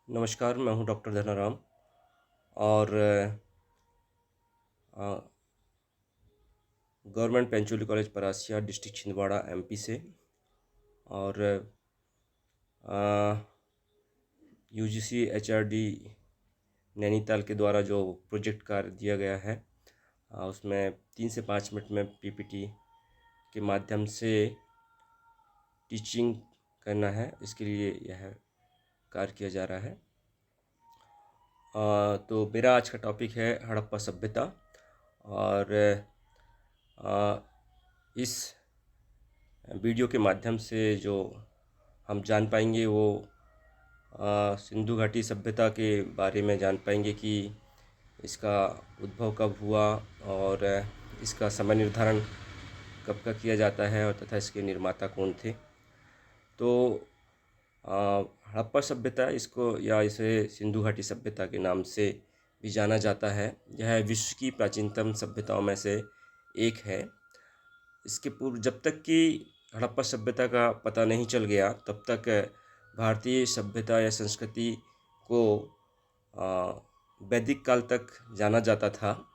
नमस्कार, मैं हूँ डॉक्टर धनाराम और government Pencholi college Parasia district Chhindwara MP से। और यूजीसी एचआरडी नैनीताल के द्वारा जो प्रोजेक्ट कार्य दिया गया है, उसमें 3 से 5 मिनट में पीपीटी के माध्यम से टीचिंग करना है। इसके लिए यह कार्य किया जा रहा है। तो मेरा आज का टॉपिक है हड़प्पा सभ्यता। और आ, इस वीडियो के माध्यम से जो हम जान पाएंगे वो सिंधु घाटी सभ्यता के बारे में जान पाएंगे कि इसका उद्भव कब हुआ और इसका समय निर्धारण कब का किया जाता है और तथा इसके निर्माता कौन थे। तो हड़प्पा सभ्यता इसको या इसे सिंधु घाटी सभ्यता के नाम से भी जाना जाता है। यह विश्व की प्राचीनतम सभ्यताओं में से एक है। इसके पूर्व जब तक कि हड़प्पा सभ्यता का पता नहीं चल गया तब तक भारतीय सभ्यता या संस्कृति को वैदिक काल तक जाना जाता था।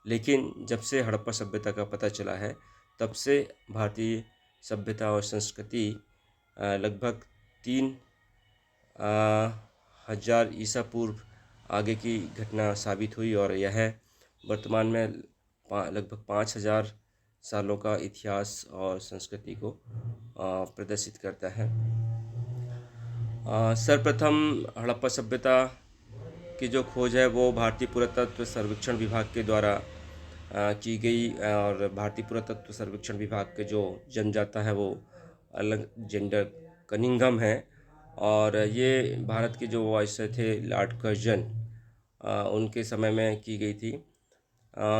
लेकिन जब से हड़प्पा सभ्यता का पता चला है तब से भारतीय सभ्यता और संस्कृति लगभग 3000 ईसा पूर्व आगे की घटना साबित हुई और यह वर्तमान में लगभग 5000 सालों का इतिहास और संस्कृति को प्रदर्शित करता है। सर्वप्रथम हड़प्पा सभ्यता की जो खोज है वो भारतीय पुरातत्व सर्वेक्षण विभाग के द्वारा की गई। और भारतीय पुरातत्व सर्वेक्षण विभाग के जो जन्मदाता है वो अलेक्जेंडर कनिंघम है। और ये भारत के जो वायसराय थे लॉर्ड कर्जन, उनके समय में की गई थी।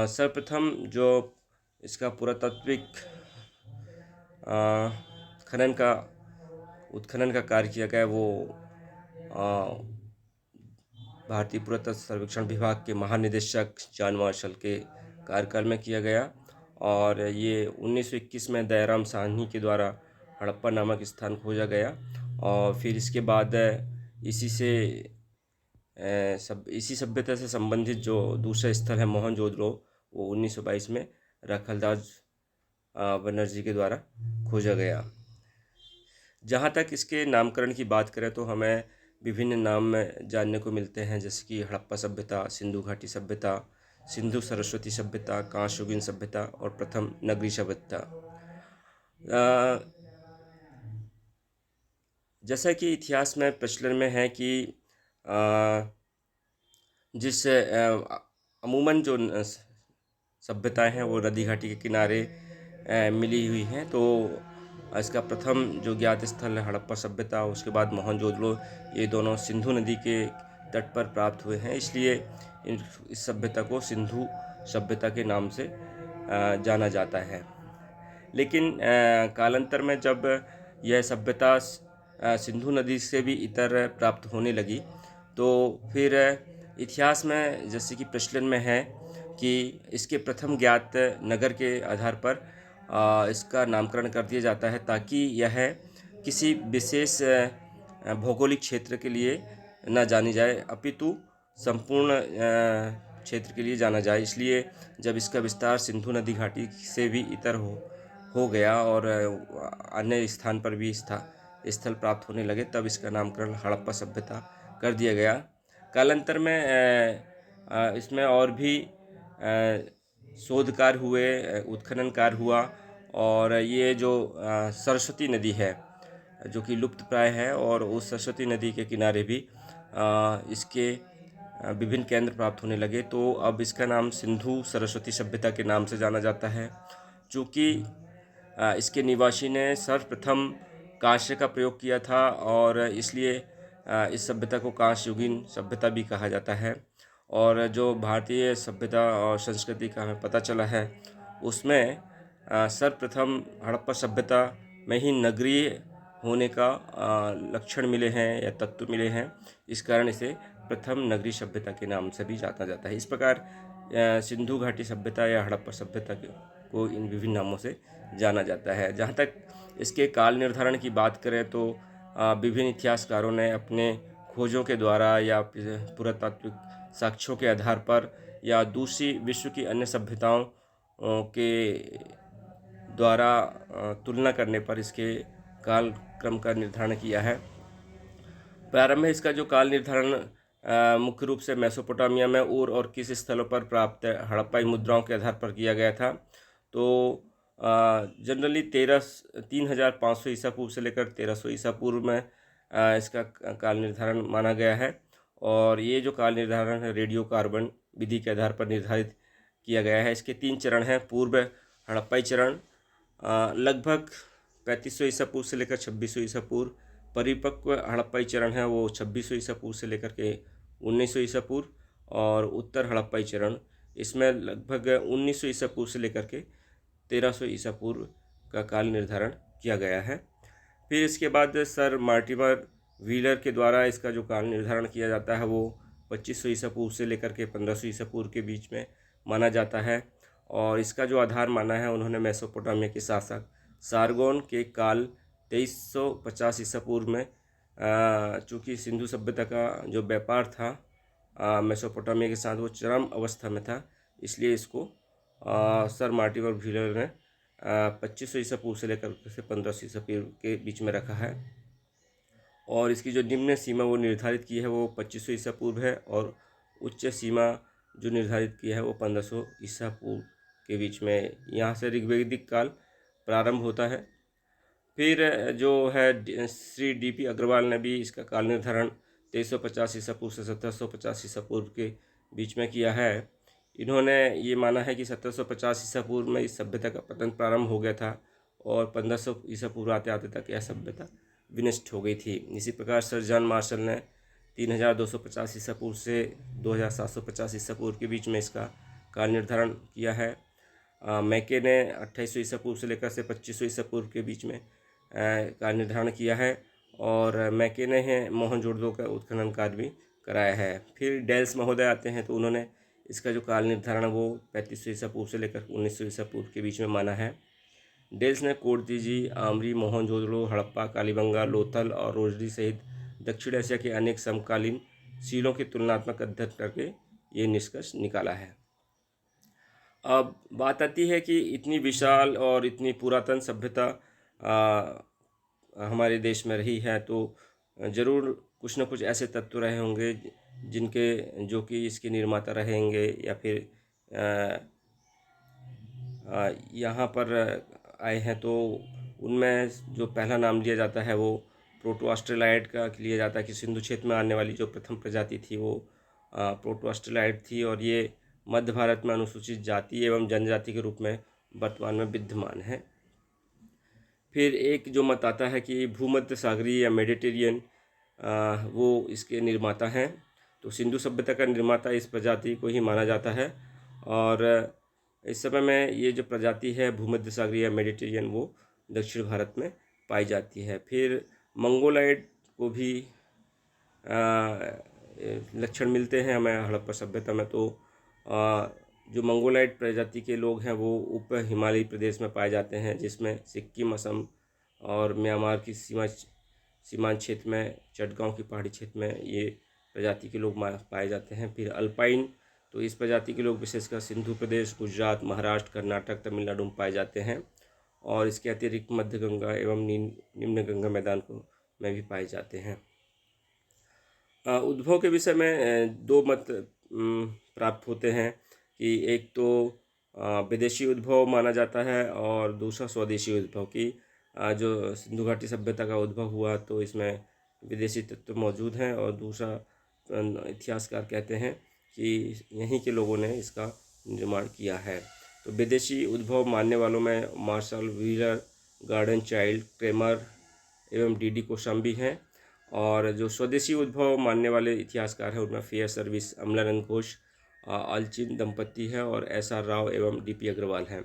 सर्वप्रथम जो इसका पुरातात्विक उत्खनन का कार्य किया गया वो भारतीय पुरातत्व सर्वेक्षण विभाग के महानिदेशक जॉन मार्शल के कार्यकाल में किया गया। और ये 1921 में दयाराम साहनी के द्वारा हड़प्पा नामक स्थान खोजा गया। और फिर इसके बाद इसी सभ्यता से संबंधित जो दूसरा स्थल है मोहनजोदड़ो, वो 1922 में राखालदास बनर्जी के द्वारा खोजा गया। जहाँ तक इसके नामकरण की बात करें तो हमें विभिन्न नाम जानने को मिलते हैं, जैसे कि हड़प्पा सभ्यता, सिंधु घाटी सभ्यता, सिंधु सरस्वती सभ्यता, कांस्ययुगीन सभ्यता और प्रथम नगरी सभ्यता। जैसा कि इतिहास में प्रचलन में है कि जिस अमूमन जो सभ्यताएं हैं वो नदी घाटी के किनारे मिली हुई हैं। तो इसका प्रथम जो ज्ञात स्थल है हड़प्पा सभ्यता, उसके बाद मोहनजोदड़ो, ये दोनों सिंधु नदी के तट पर प्राप्त हुए हैं। इसलिए इस सभ्यता को सिंधु सभ्यता के नाम से जाना जाता है। लेकिन कालांतर में जब यह सभ्यता सिंधु नदी से भी इतर प्राप्त होने लगी तो फिर इतिहास में जैसे कि प्रचलन में है कि इसके प्रथम ज्ञात नगर के आधार पर इसका नामकरण कर दिया जाता है, ताकि यह किसी विशेष भौगोलिक क्षेत्र के लिए न जानी जाए अपितु संपूर्ण क्षेत्र के लिए जाना जाए। इसलिए जब इसका विस्तार सिंधु नदी घाटी से भी इतर हो गया और अन्य स्थान पर भी स्थल प्राप्त होने लगे, तब इसका नामकरण हड़प्पा सभ्यता कर दिया गया। कालांतर में इसमें और भी शोध कार्य हुए, उत्खनन कार्य हुआ। और ये जो सरस्वती नदी है जो कि लुप्त प्राय है, और उस सरस्वती नदी के किनारे भी इसके विभिन्न केंद्र प्राप्त होने लगे। तो अब इसका नाम सिंधु सरस्वती सभ्यता के नाम से जाना जाता है। चूँकि इसके निवासी ने सर्वप्रथम कांस्य का प्रयोग किया था और इसलिए इस सभ्यता को कांस्ययुगीन सभ्यता भी कहा जाता है। और जो भारतीय सभ्यता और संस्कृति का हमें पता चला है उसमें सर्वप्रथम हड़प्पा सभ्यता में ही नगरीय होने का लक्षण मिले हैं या तत्व मिले हैं। इस कारण इसे प्रथम नगरी सभ्यता के नाम से भी जाना जाता है। इस प्रकार सिंधु घाटी सभ्यता या हड़प्पा सभ्यता को इन विभिन्न नामों से जाना जाता है। जहाँ तक इसके काल निर्धारण की बात करें तो विभिन्न इतिहासकारों ने अपने खोजों के द्वारा या पुरातात्विक साक्ष्यों के आधार पर या दूसरी विश्व की अन्य सभ्यताओं के द्वारा तुलना करने पर इसके कालक्रम का निर्धारण किया है। प्रारंभ में इसका जो काल निर्धारण मुख्य रूप से मेसोपोटामिया में उर और किस स्थलों पर प्राप्त हड़प्पाई मुद्राओं के आधार पर किया गया था। तो जनरली 3,500 ईसा पूर्व से लेकर 1300 ईसा पूर्व में इसका काल निर्धारण माना गया है। और ये जो काल निर्धारण है रेडियो कार्बन विधि के आधार पर निर्धारित किया गया है। इसके 3 चरण हैं। पूर्व हड़प्पाई चरण लगभग 3500 ईसा पूर्व से लेकर 2600 ईसा पूर्व। परिपक्व हड़प्पाई चरण है वो 2600 ईसा पूर्व से लेकर के 1900 ईसा पूर्व। और उत्तर हड़प्पाई चरण इसमें लगभग 1900 ईसा पूर्व से लेकर के 1300 ईसा पूर्व का काल निर्धारण किया गया है। फिर इसके बाद सर मार्टिमर व्हीलर के द्वारा इसका जो काल निर्धारण किया जाता है वो 2500 ईसा पूर्व से लेकर के 1500 ईसा पूर्व के बीच में माना जाता है। और इसका जो आधार माना है उन्होंने मेसोपोटामिया के शासक सारगोन के काल 2350 ईसा पूर्व में, चूँकि सिंधु सभ्यता का जो व्यापार था मेसोपोटामिया के साथ वो चरम अवस्था में था, इसलिए इसको सर मार्टिमर व्हीलर ने 2500 ईसा पूर्व से लेकर से 1500 ईसा पूर्व के बीच में रखा है। और इसकी जो निम्न सीमा वो निर्धारित की है वो 2500 ईसा पूर्व है और उच्च सीमा जो निर्धारित की है वो 1500 ईसा पूर्व के बीच में। यहाँ से ऋग्वैदिक काल प्रारंभ होता है। फिर जो है श्री डी.पी. अग्रवाल ने भी इसका काल निर्धारण 2350 ईसा पूर्व से 1750 ईसा पूर्व के बीच में किया है। इन्होंने ये माना है कि 1750 ईसा पूर्व में इस सभ्यता का पतन प्रारंभ हो गया था और 1500 ईसा पूर्व आते आते तक यह सभ्यता विनष्ट हो गई थी। इसी प्रकार सर जॉन मार्शल ने 3250 ईसा पूर्व से 2750 ईसा पूर्व के बीच में इसका काल निर्धारण किया है। मैके ने 2800 ईसा पूर्व से लेकर से 2500 ईसा पूर्व के बीच में काल निर्धारण किया है। और मैके ने मोहनजोदड़ो का उत्खनन कार्य भी कराया है। फिर डेल्स महोदय आते हैं तो उन्होंने इसका जो काल निर्धारण वो 3500 ईसा पूर्व से लेकर 1900 ईसा पूर्व के बीच में माना है। डेल्स ने कोडतीजी, आमरी, मोहनजोदड़ो, हड़प्पा, कालीबंगा, लोथल और रोजडी सहित दक्षिण एशिया के अनेक समकालीन सीलों की तुलनात्मक अध्ययन करके ये निष्कर्ष निकाला है। अब बात आती है कि इतनी विशाल और इतनी पुरातन सभ्यता हमारे देश में रही है तो ज़रूर कुछ न कुछ ऐसे तत्व रहे होंगे जो कि इसके निर्माता रहेंगे या फिर यहाँ पर आए हैं। तो उनमें जो पहला नाम लिया जाता है वो प्रोटो ऑस्ट्रेलाइड का लिया जाता है कि सिंधु क्षेत्र में आने वाली जो प्रथम प्रजाति थी वो प्रोटो ऑस्ट्रेलाइड थी और ये मध्य भारत में अनुसूचित जाति एवं जनजाति के रूप में वर्तमान में विद्यमान है। फिर एक जो मत आता है कि भूमध्य सागरीय या मेडिटेरियन वो इसके निर्माता हैं। तो सिंधु सभ्यता का निर्माता इस प्रजाति को ही माना जाता है और इस समय में ये जो प्रजाति है भूमध्य सागरीय या मेडिटेरियन वो दक्षिण भारत में पाई जाती है। फिर मंगोलाइड को भी लक्षण मिलते हैं हमें हड़प्पा सभ्यता में। तो जो मंगोलाइड प्रजाति के लोग हैं वो उप हिमालयी प्रदेश में पाए जाते हैं, जिसमें सिक्किम, असम और म्यांमार की सीमांत क्षेत्र में चटगांव की पहाड़ी क्षेत्र में ये प्रजाति के लोग पाए जाते हैं। फिर अल्पाइन, तो इस प्रजाति के लोग विशेषकर सिंधु प्रदेश, गुजरात, महाराष्ट्र, कर्नाटक, तमिलनाडु में पाए जाते हैं और इसके अतिरिक्त मध्य गंगा एवं निम्न गंगा मैदान में भी पाए जाते हैं। उद्भव के विषय में दो मत प्राप्त होते हैं कि एक तो विदेशी उद्भव माना जाता है और दूसरा स्वदेशी उद्भव की जो सिंधु घाटी सभ्यता का उद्भव हुआ तो इसमें विदेशी तत्व मौजूद हैं और दूसरा इतिहासकार कहते हैं कि यहीं के लोगों ने इसका निर्माण किया है। तो विदेशी उद्भव मानने वालों में Marshall, Wheeler, Gordon Childe, Kramer एवं डी.डी. कोशाम्बी हैं और जो स्वदेशी उद्भव मानने वाले इतिहासकार हैं उनमें फेयर सर्विस, अमलानंद घोष, आलचिन दंपति है और एस.आर. राव एवं डी.पी. अग्रवाल हैं।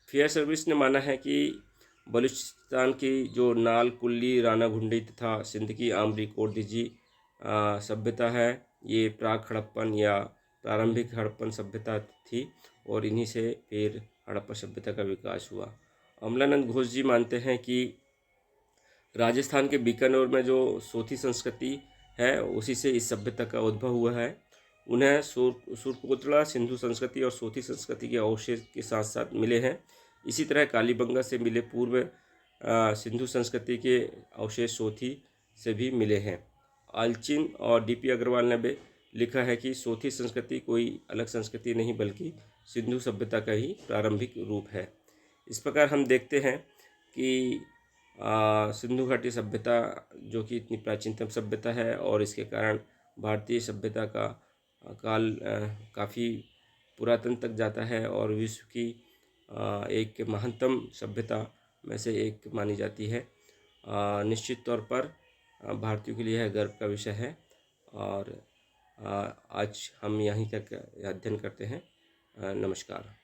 फेयर सर्विस ने माना है कि बलूचिस्तान की जो नाल, कुल्ली, राना घुंडी तथा सिंध की आमरी कोडतीजी सभ्यता है ये प्राक हड़प्पन या प्रारंभिक हड़प्पन सभ्यता थी और इन्हीं से फिर हड़प्पा सभ्यता का विकास हुआ। अमलानंद घोष जी मानते हैं कि राजस्थान के बीकानेर में जो सोथी संस्कृति है उसी से इस सभ्यता का उद्भव हुआ है। उन्हें सुरकोटला सिंधु संस्कृति और सोथी संस्कृति के अवशेष के साथ साथ मिले हैं। इसी तरह कालीबंगा से मिले पूर्व सिंधु संस्कृति के अवशेष सोथी से भी मिले हैं। आलचिन और डीपी अग्रवाल ने भी लिखा है कि सोथी संस्कृति कोई अलग संस्कृति नहीं बल्कि सिंधु सभ्यता का ही प्रारंभिक रूप है। इस प्रकार हम देखते हैं कि सिंधु घाटी सभ्यता जो कि इतनी प्राचीनतम सभ्यता है और इसके कारण भारतीय सभ्यता का काल काफ़ी पुरातन तक जाता है और विश्व की एक महानतम सभ्यता में से एक मानी जाती है। निश्चित तौर पर भारतीयों के लिए यह गर्व का विषय है और आज हम यहीं तक अध्ययन करते हैं। नमस्कार।